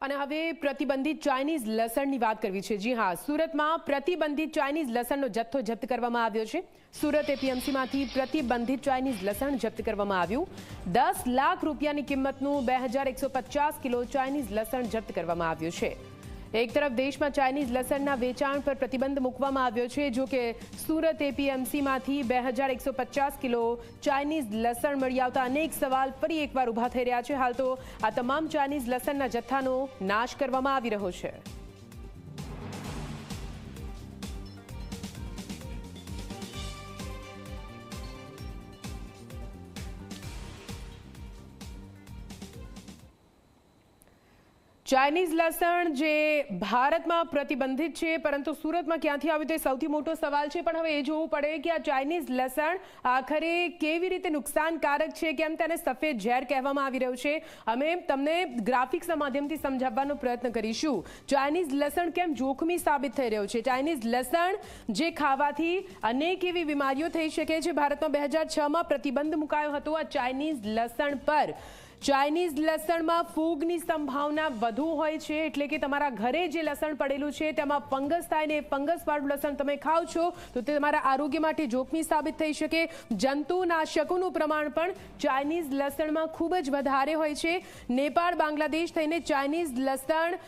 અને હવે પ્રતિબંધિત ચાઇનીઝ લસણની વાત કરવી છે। જી હા, સુરતમાં પ્રતિબંધિત ચાઇનીઝ લસણનો જથ્થો જપ્ત કરવામાં આવ્યો છે। સુરત એપીએમસીમાંથી પ્રતિબંધિત ચાઇનીઝ લસણ જપ્ત કરવામાં આવ્યું। 10 લાખ રૂપિયાની કિંમતનું 2150 કિલો ચાઇનીઝ લસણ જપ્ત કરવામાં આવ્યું છે। એક તરફ દેશમાં ચાઇનીઝ લસણના વેચાણ પર પ્રતિબંધ મૂકવામાં આવ્યો છે, જો કે સુરત એપીએમસીમાંથી 2150 કિલો ચાઇનીઝ લસણ મળી આવતા અનેક સવાલ ફરી એકવાર ઊભા થઈ રહ્યા છે। હાલ તો આ તમામ ચાઇનીઝ લસણના જથ્થાનો નાશ કરવામાં આવી રહ્યો છે। ચાઇનીઝ લસણ જે ભારતમાં પ્રતિબંધિત છે, પરંતુ સુરતમાં ક્યાંથી આવ્યું તે સૌથી મોટો સવાલ છે। પણ હવે એ જોવું પડે કે આ ચાઇનીઝ લસણ આખરે કેવી રીતે નુકસાનકારક છે, કેમ તેને સફેદ ઝેર કહેવામાં આવી રહ્યું છે। અમે તમને ગ્રાફિક્સના માધ્યમથી સમજાવવાનો પ્રયત્ન કરીશું। ચાઇનીઝ લસણ કેમ જોખમી સાબિત થઈ રહ્યો છે, ચાઇનીઝ લસણ જે ખાવાથી અનેક એવી બીમારીઓ થઈ શકે છે। ભારતમાં 2006માં પ્રતિબંધ મુકાયો હતો આ ચાઇનીઝ લસણ પર। ચાઇનીઝ લસણમાં ફૂગની સંભાવના વધુ હોય છે, એટલે કે તમારા ઘરે જે લસણ પડેલું છે તેમાં ફંગસ થાય ને ફંગસવાળું લસણ તમે ખાઓ છો તો તે તમારા આરોગ્ય માટે જોખમી સાબિત થઈ શકે। જંતુનાશકોનું પ્રમાણ પણ ચાઇનીઝ લસણમાં ખૂબ જ વધારે હોય છે। નેપાળ, બાંગ્લાદેશ થઈને ચાઇનીઝ લસણ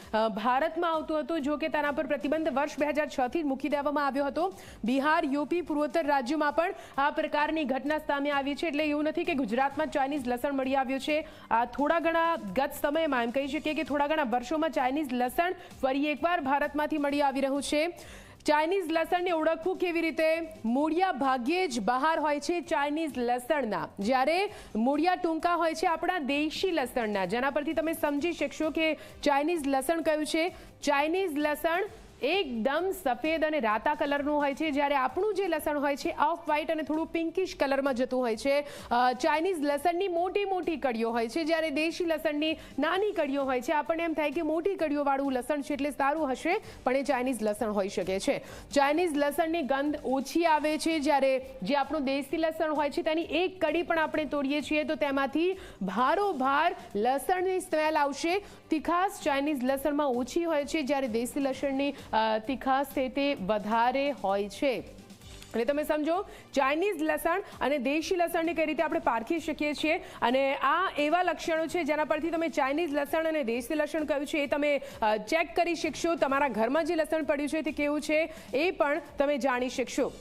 ભારતમાં આવતું હતું, જો કે તેના પર પ્રતિબંધ વર્ષ 2006થી મૂકી દેવામાં આવ્યો હતો। બિહાર, યુપી, પૂર્વોત્તર રાજ્યોમાં પણ આ પ્રકારની ઘટના સામે આવી છે, એટલે એવું નથી કે ગુજરાતમાં ચાઇનીઝ લસણ મળી આવ્યું છે। થોડા ઘણા ગત સમયમાં એમ કહી શકીએ કે થોડા ઘણા વર્ષોમાં ચાઇનીઝ લસણ ફરી એકવાર ભારતમાંથી મળી આવી રહ્યું છે। ચાઇનીઝ લસણને ઓળખવું કેવી રીતે? મૂળિયા ભાગ્યે જ બહાર હોય છે ચાઇનીઝ લસણના, જ્યારે મૂળિયા ટૂંકા હોય છે આપણા દેશી લસણના, જેના પરથી તમે સમજી શકશો કે ચાઇનીઝ લસણ કયું છે। ચાઇનીઝ લસણ એકદમ સફેદ અને રાતા કલરનું હોય છે, જ્યારે આપણું જે લસણ હોય છે ઓફ વ્હાઇટ અને થોડું પિંકિશ કલરમાં જતું હોય છે। ચાઇનીઝ લસણની મોટી મોટી કળીઓ હોય છે, જ્યારે દેશી લસણની નાની કળીઓ હોય છે। આપણને એમ થાય કે મોટી કળીઓવાળું લસણ છે એટલે સારું હશે, પણ એ ચાઇનીઝ લસણ હોઈ શકે છે। ચાઇનીઝ લસણની ગંધ ઓછી આવે છે, જ્યારે જે આપણું દેશી લસણ હોય છે તેની એક કળી પણ આપણે તોડીએ છીએ તો તેમાંથી ભારોભાર લસણની સ્મેલ આવશે। તીખાશ ચાઇનીઝ લસણમાં ઓછી હોય છે, જ્યારે દેશી લસણની તીખાશ તે વધારે હોય છે। અને તમે સમજો ચાઇનીઝ લસણ અને દેશી લસણને કઈ રીતે આપણે પારખી શકીએ છીએ, અને આ એવા લક્ષણો છે જેના પરથી તમે ચાઇનીઝ લસણ અને દેશી લસણ કયું છે એ તમે ચેક કરી શકશો। તમારા ઘરમાં જે લસણ પડ્યું છે તે કેવું છે એ પણ તમે જાણી શકશો।